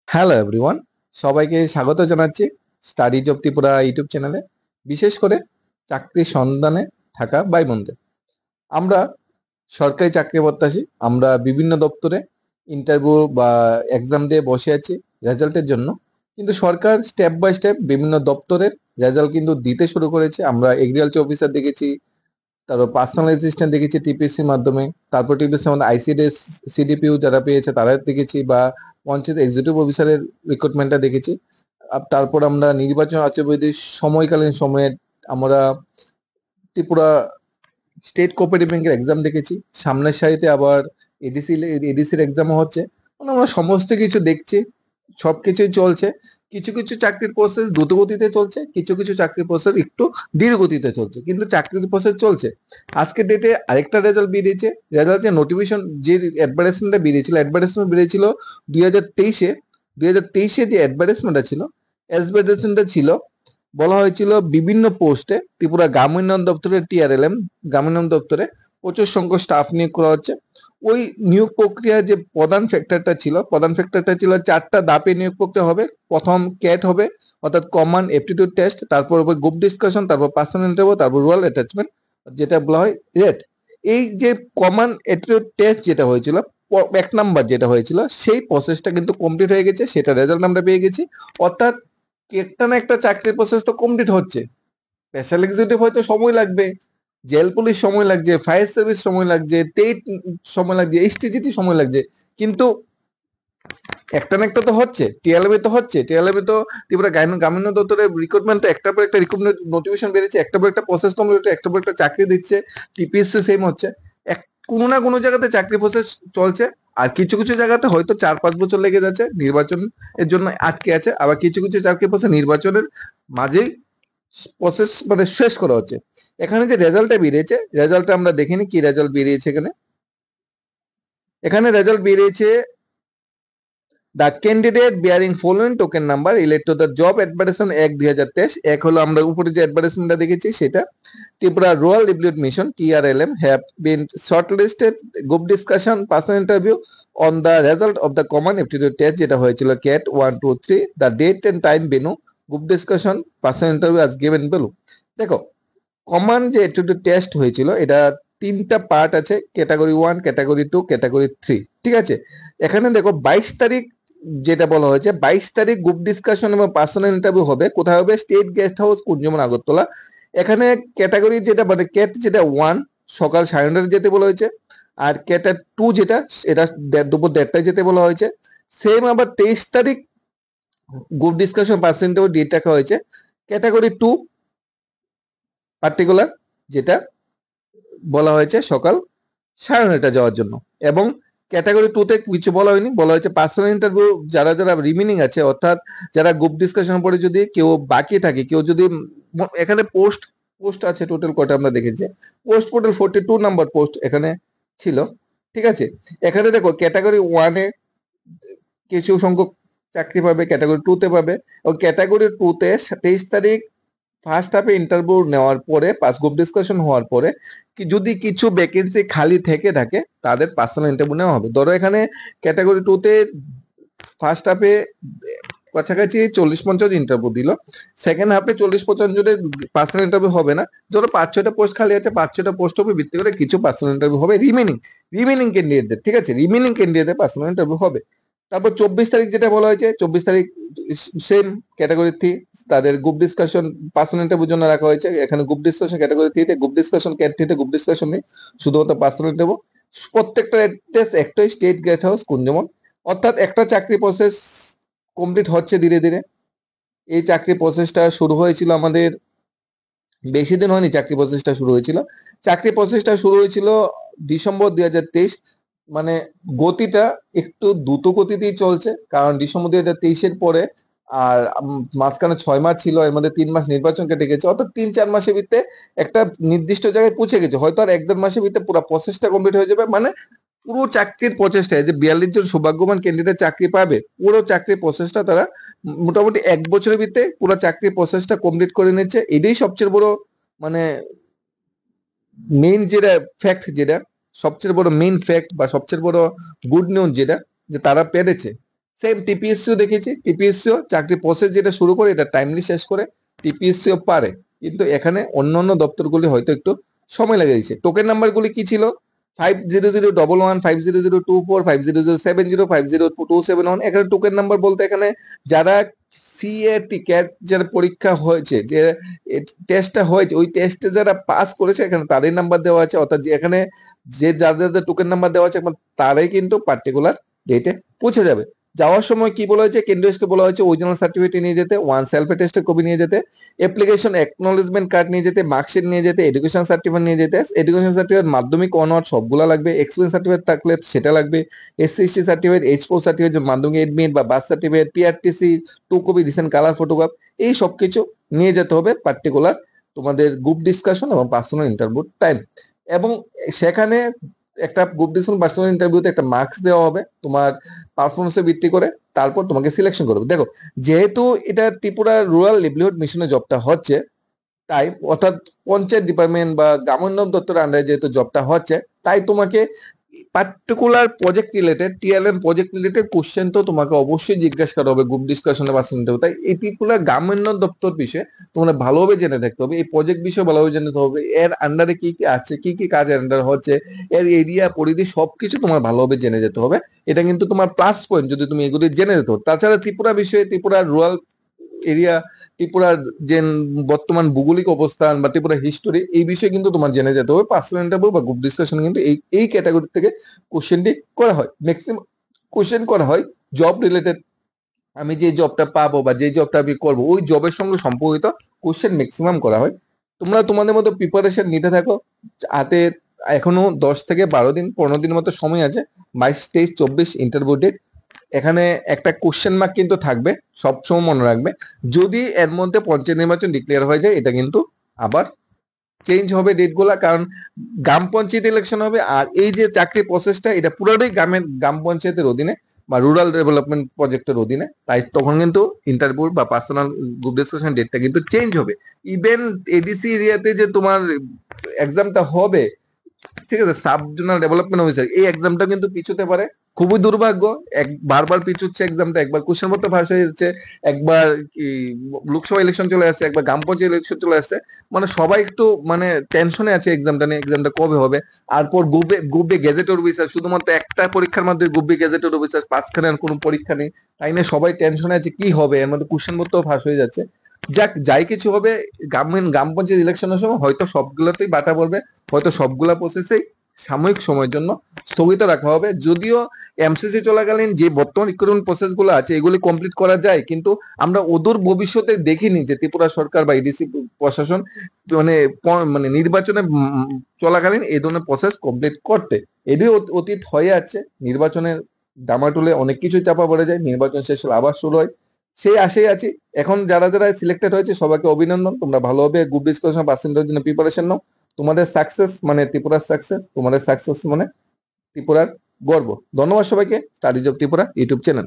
Hello everyone, সবাইকে স্বাগত জানাচ্ছি স্টাডিজ অফ ত্রিপুরা ইউটিউব চ্যানেলে। বিশেষ করে চাকরির সন্ধানে থাকা ভাই বোনদের, আমরা সরকারি চাকরি প্রত্যাশী। আমরা বিভিন্ন দপ্তরে ইন্টারভিউ বা এক্সাম দিয়ে বসে আছি রেজাল্টের জন্য। কিন্তু সরকার স্টেপ বাই স্টেপ বিভিন্ন দপ্তরের রেজাল্ট কিন্তু দিতে শুরু করেছে। আমরা এগ্রিকালচার অফিসার দেখেছি, তারপর পার্সোনাল অ্যাসিস্ট্যান্ট দেখেছি টিপিসির মাধ্যমে, তারপর টিপিসির মধ্যে আইসিডিএস সিডিপিউ যারা পেয়েছে তারা দেখেছি, বা পঞ্চায়েত এক্সিকিউটিভ অফিসারের রিক্রুটমেন্টটা দেখেছি। তারপর আমরা নির্বাচন আচরণবিধি সময়কালীন সময়ে আমরা ত্রিপুরা স্টেট কোঅপারেটিভ ব্যাংকের এক্সাম দেখেছি। সামনের সারিতে আবার এডিসির এক্সামও হচ্ছে। মানে আমরা সমস্ত কিছু দেখছি, সবকিছুই চলছে। কিছু কিছু চাকরির প্রসেস দ্রুত গতিতে চলছে, কিছু কিছু চাকরির প্রসেস একটু ধীর গতিতে চলছে, কিন্তু চাকরির প্রসেস চলছে। আজকের ডেটে আরেকটা রেজাল্ট বেরিয়েছে। রেজাল্টের নোটিফিকেশন যে অ্যাডভার্টাইজমেন্টটা বেরিয়েছিল, অ্যাডভার্টাইজমেন্ট বেরিয়েছিল 2023-এ। 2023-এ যে অ্যাডভার্টাইজমেন্টটা ছিল, অ্যাডভার্টাইজমেন্টটা ছিল, বলা হয়েছিল বিভিন্ন পোস্টে ত্রিপুরা গ্রামীণ উন্নয়ন দপ্তরের টিআরএলএম গ্রামীণ উন্নয়ন দপ্তরে প্রচুর সংখ্যক স্টাফ নিয়োগ করা হচ্ছে। ওই নিয়োগ প্রক্রিয়া যে প্রধান ফ্যাক্টরটা ছিল 4টা ধাপে নিয়োগ প্রক্রিয়া হবে। প্রথম ক্যাট হবে, অর্থাৎ কমন এপটিটিউড টেস্ট, তারপর হবে গ্রুপ ডিসকাশন, তারপর পার্সোনাল ইন্টারভিউ, তারপর রুরাল অ্যাটাচমেন্ট, যেটা বলা হয় রেট। এই যে কমন এপটিটিউড টেস্ট যেটা হয়েছিল, 1 নাম্বার যেটা হয়েছিল, সেই প্রসেসটা কিন্তু কমপ্লিট হয়ে গেছে, সেটা রেজাল্ট আমরা পেয়ে গেছি। অর্থাৎ একটা না একটা চাকরির প্রসেস তো কমপ্লিট হচ্ছে। স্পেশাল এক্সিকিউটিভ হয়তো সময় লাগবে, জেল পুলিশ সময় লাগছে, ফায়ার সার্ভিস সময় লাগছে, টেট সময় লাগছে, এসটিজিটি সময় লাগছে, কিন্তু একটা না একটা তো হচ্ছে। টিএলএবি তো হচ্ছে, টিএলএবি তো ত্রিপুরা গ্রামীণ দপ্তরের রিক্রুটমেন্ট, তো একটা পর একটা রিক্রুটমেন্ট নোটিফিকেশন বেরিয়েছে, একটা পর একটা প্রসেস কমপ্লিট, একটা পর একটা চাকরি দিচ্ছে। টিপিএসসি সেম হচ্ছে। কোনো না কোনো জায়গাতে চাকরি প্রসেস চলছে। আর কিছু কিছু জায়গাতে হয়তো 4-5 বছর লেগে যাচ্ছে, নির্বাচন এর জন্য আটকে আছে। আবার কিছু কিছু চাকরি প্রসেস নির্বাচনের মাঝেই প্রসেস মানে শেষ করা হচ্ছে। এখানে যে রেজাল্টটা বেরিয়েছে, রেজাল্টটা আমরা দেখিনি কি রেজাল্ট বেরিয়েছে। এখানে এখানে রেজাল্ট বেরিয়েছে, the candidate bearing following token number relate to the job advertisement act 2023। এক হলো আমরা উপরে যে অ্যাডভার্টাইজমেন্টটা দেখেছি সেটা, Tripura rural development mission TRLM have been shortlisted group discussion personal interview on the result of the common aptitude test, যেটা হয়েছিল CAT 1, 2, 3। The date and time venue group discussion personal interview as given below. দেখো, common যে aptitude test হয়েছিল, এটা 3টা part আছে, category 1, category 2, category 3। ঠিক আছে, এখানে দেখো 22 তারিখ যেটা বলা হয়েছে, 22 তারিখ গ্রুপ ডিসকাশন এবং পার্সোনাল ইন্টারভিউ হবে। কোথায় হবে? State guest house, Kunjaban, Agartala. এখানে ক্যাটাগরি যেটা মানে ক্যাট যেটা 1 সকাল 9:30 যেতে বলা হয়েছে, আর ক্যাটা 2 যেটা, এটা দুপুর 1:30টায় যেতে বলা হয়েছে। সেম আবার 23 তারিখ group discussion personal interview date রাখা হয়েছে। ক্যাটাগরি 2 পার্টিকুলার, যেটা বলা হয়েছে সকাল 9:30 যাওয়ার জন্য। এবং ক্যাটাগরি 2 তে কিছু বলা হয়নি, বলা হয়েছে পার্সোনাল ইন্টারভিউ যারা যারা রিমেনিং আছে, অর্থাৎ যারা গ্রুপ ডিসকাশন পরে যদি কেউ বাকি থাকে, কেউ যদি এখানে পোস্ট পোস্ট আছে টোটাল কটা আমরা দেখেছি, পোস্ট টোটাল 42 নাম্বার পোস্ট এখানে ছিল। ঠিক আছে, এখানে দেখো ক্যাটাগরি 1-এ কিছু সংখ্যক চাকরি পাবে, ক্যাটাগরি 2 তে পাবে। এবং ক্যাটাগরি 2 তে 23 তারিখ ফার্স্ট হাফে ইন্টারভিউ নেওয়ার পরে, পাস গ্রুপ ডিসকাশন হওয়ার পরে, কি যদি কিছু ভ্যাকেন্সি খালি থেকে থাকে, তাদের পার্সোনাল ইন্টারভিউ নেওয়া হবে। ধরো এখানে ক্যাটাগরি 2 তে ফার্স্ট হাফে কাছাকাছি 40-50 ইন্টারভিউ দিল, সেকেন্ড হাফে 40-50 জনের পার্সোনাল ইন্টারভিউ হবে না। ধরো 5-6টা পোস্ট খালি আছে, 5-6টা পোস্ট হবে, ভিত্তি করে কিছু পার্সোনাল ইন্টারভিউ হবে রিমেনিং ক্যান্ডিডেটদের। ঠিক আছে, রিমেনিং ক্যান্ডিডেটদের পার্সোনাল ইন্টারভিউ হবে। তারপর 24 তারিখ যেটা বলা হয়েছে, 24 তারিখ সেম ক্যাটাগরি 3 তাদের গ্রুপ ডিসকাশন পার্সোনাল ইন্টারভিউর জন্য রাখা হয়েছে। এখানে গ্রুপ ডিসকাশন ক্যাটাগরি 3 তে, গ্রুপ ডিসকাশন ক্যাট 3 তে গ্রুপ ডিসকাশন নেই, শুধুমাত্র পার্সোনাল ইন্টারভিউ। প্রত্যেকটা অ্যাড্রেস একটাই, স্টেট গেস্ট হাউস, কুঞ্জমন। অর্থাৎ একটা চাকরি প্রসেস কমপ্লিট হচ্ছে ধীরে ধীরে। এই চাকরি প্রসেসটা শুরু হয়েছিল আমাদের, বেশি দিন হয়নি চাকরি প্রসেসটা শুরু হয়েছিল। চাকরি প্রসেসটা শুরু হয়েছিল ডিসেম্বর 2023। মানে গতিটা একটু দ্রুত গতিতেই চলছে, কারণ ডিসেম্বর 2023-এর পরে আর মাঝখানে 6 মাস ছিল, এর মধ্যে 3 মাস নির্বাচন কেটে গেছে। অর্থাৎ 3-4 মাসের ভিতরে একটা নির্দিষ্ট জায়গায় পৌঁছে গেছে। হয়তো আর 1-1.5 মাসের ভিতরে পুরো প্রসেসটা কমপ্লিট হয়ে যাবে। মানে পুরো চাকরির প্রচেষ্টায় যে 42 জন সৌভাগ্যবান ক্যান্ডিডেট চাকরি পাবে, পুরো চাকরির প্রসেসটা তারা মোটামুটি 1 বছরের ভিতরে পুরো চাকরির প্রসেসটা কমপ্লিট করে নিচ্ছে। এটাই সবচেয়ে বড় মানে মেইন যেটা ফ্যাক্ট, যেটা সবচেয়ে বড় মেইন ফ্যাক্ট বা সবচেয়ে বড় গুড নিউজ, যেটা যে তারা পেরেছে। সেম টিপিএসসিও দেখেছি, টিপিএসসিও চাকরি প্রসেস যেটা শুরু করে এটা টাইমলি শেষ করে, টিপিএসসিও পারে। কিন্তু এখানে অন্যান্য দপ্তরগুলি হয়তো একটু সময় লেগে দিচ্ছে। টোকেন নাম্বারগুলি কি ছিল? 500111, 500224, 500705, 502701। এখানে টোকেন নাম্বার বলতে এখানে যারা সিএটি ক্যাট যারা পরীক্ষা হয়েছে, যে টেস্টটা হয়েছে, ওই টেস্টে যারা পাস করেছে এখানে তাদের নাম্বার দেওয়া আছে। অর্থাৎ এখানে যে যাদের টোকেন নাম্বার দেওয়া আছে তারাই কিন্তু পার্টিকুলার ডেটে পৌঁছে যাবে। যাওয়ার সময় কি বলা হয়েছে? কেন্দ্রীয়কে বলা হয়েছে অরিজিনাল সার্টিফিকেট নিয়ে যেতে, ওয়ান সেলফ টেস্টের কপি নিয়ে যেতে, অ্যাপ্লিকেশন অ্যাকনোলেজমেন্ট কার্ড নিয়ে যেতে, মার্কশিট নিয়ে যেতে, এডুকেশন সার্টিফিকেট নিয়ে যেতে। এডুকেশন সার্টিফিকেট মাধ্যমিক অনওয়ার্ড সবগুলা লাগবে, এক্সপিরিয়েন্স সার্টিফিকেট থাকলে সেটা লাগবে, এসসি সার্টিফিকেট, এইচ4 সার্টিফিকেট, মাধ্যমিক এডমিট বা birth certificate, PRTC, 2 copy recent colour photograph, এই সব কিছু নিয়ে যেতে হবে পার্টিকুলার তোমাদের গ্রুপ ডিসকাশন এবং পার্সোনাল ইন্টারভিউ টাইম। এবং সেখানে একটা গ্রুপ ডিসকাশন পার্সোনাল ইন্টারভিউতে একটা মার্কস দেওয়া হবে তোমার পারফরমেন্সে ভিত্তি করে, তারপর তোমাকে সিলেকশন করবে। দেখো, যেহেতু এটা ত্রিপুরা রুরাল লিভলিহুড মিশনে জবটা হচ্ছে, তাই অর্থাৎ পঞ্চায়েত ডিপার্টমেন্ট বা গ্রামোন্নয়ন দপ্তরের আন্ডারে যেহেতু জবটা হচ্ছে, তাই তোমাকে particular project related, TLM project related question তো তোমাকে অবশ্যই জিজ্ঞাসা করা হবে গ্রুপ ডিসকাশনে বা শুনতে হবে। তাই এই ত্রিপুরা গ্রামোন্নয়ন দপ্তর বিষয়ে তোমাদের ভালোভাবে জেনে থাকতে হবে, এই প্রজেক্ট বিষয়ে ভালোভাবে জেনে থাকতে হবে, এর আন্ডারে কি কি আছে, কি কি কাজ আন্ডার হচ্ছে, এর এরিয়া পরিধি সবকিছু তোমার ভালোভাবে জেনে যেতে হবে। এটা কিন্তু তোমার প্লাস পয়েন্ট যদি তুমি এগুলি জেনে যেতে হবে। তাছাড়া ত্রিপুরা বিষয়ে, ত্রিপুরা রুরাল এরিয়া, ত্রিপুরার যে বর্তমান ভৌগোলিক অবস্থান বা ত্রিপুরা হিস্টোরি, এই বিষয়ে কিন্তু তোমার জেনে যেতে হবে। পার্সোনাল ইন্টারভিউ বা গ্রুপ ডিসকাশন কিন্তু এই এই ক্যাটাগরি থেকে কোশ্চেনটি করা হয়। ম্যাক্সিমাম কোশ্চেন করা হয় জব রিলেটেড, আমি যে জবটা পাবো বা যে জবটা আমি করবো ওই জবের সঙ্গে সম্পর্কিত কোশ্চেন ম্যাক্সিমাম করা হয়। তোমরা তোমাদের মতো প্রিপারেশন নিতে থাকো। হাতে এখনো 10 থেকে 12 দিন, 15 দিন মতো সময় আছে। 22, 23, 24 ইন্টারভিউ ডেট। এখানে একটা কোশ্চেন মার্ক কিন্তু থাকবে, সবসময় মনে রাখবে। যদি এর মধ্যে পঞ্চায়েত নির্বাচন ডিক্লেয়ার হয়ে যায়, এটা কিন্তু আবার চেঞ্জ হবে ডেটগুলা, কারণ গ্রাম পঞ্চায়েত ইলেকশন হবে। আর এই যে চাকরি প্রসেসটা, এটা পুরোটাই গ্রাম পঞ্চায়েতের অধীনে বা রুরাল ডেভেলপমেন্ট প্রজেক্টের অধীনে। তাই তখন কিন্তু ইন্টারভিউ বা পার্সোনাল গ্রুপ ডিসকাশন ডেটটা কিন্তু চেঞ্জ হবে। ইভেন এডিসি এরিয়াতে যে তোমার এক্সামটা হবে, ঠিক আছে, সাব জোনাল ডেভেলপমেন্ট অফিসার, এই এক্সামটা কিন্তু পিছুতে পারে। খুবই দুর্ভাগ্য, বারবার পিছুচ্ছে এক্সামটা। একবার কোশ্চেন পত্র ফাঁস হয়ে যাচ্ছে, একবার কি লোকসভা ইলেকশন চলে আসছে, একবার গ্রাম পঞ্চায়েত ইলেকশন চলে আসছে। মানে সবাই একটু মানে টেনশনে আছে এক্সামটা নিয়ে, এক্সামটা কবে হবে। আর পর গ্রুপ গেজেটেড অফিসার, শুধুমাত্র একটা পরীক্ষার মধ্যে গ্রুপ গেজেটেড অফিসার, পাঁচখানে আর কোনো পরীক্ষা নেই। তাই নিয়ে সবাই টেনশনে আছে কি হবে, এর মধ্যে কোশ্চেন পত্র ফাঁস হয়ে যাচ্ছে। যাক, যাই কিছু হবে, গ্রাম পঞ্চায়েত ইলেকশনের সময় হয়তো সবগুলোতেই বাটা পড়বে, হয়তো সবগুলা প্রসেসেই সাময়িক সময়ের জন্য স্থগিত রাখা হবে। যদিও এমসিসি চলাকালীন যে বর্তমান রিক্রুটমেন্ট প্রসেস গুলো আছে এগুলি কমপ্লিট করা যায়, কিন্তু আমরা অদূর ভবিষ্যতে দেখিনি যে ত্রিপুরা সরকার বা ইডিসি প্রশাসন মানে মানে নির্বাচনে চলাকালীন এই ধরনের প্রসেস কমপ্লিট করতে। এটি অতীত হয়ে আছে। নির্বাচনের ডামাডোলে অনেক কিছু চাপা পড়ে যায়, নির্বাচন শেষ হলে আবার শুরু হয়। সেই আশায় আছি। এখন যারা যারা সিলেক্টেড হয়েছে সবাইকে অভিনন্দন। তোমরা ভালোভাবে গ্রুপ ডিসকাশন পার্সেন্টের জন্য প্রিপারেশন নাও। তোমাদের সাকসেস মানে ত্রিপুরার সাকসেস, তোমাদের সাকসেস মানে ত্রিপুরার গর্ব। ধন্যবাদ সবাইকে। Studies of Tripura YouTube channel.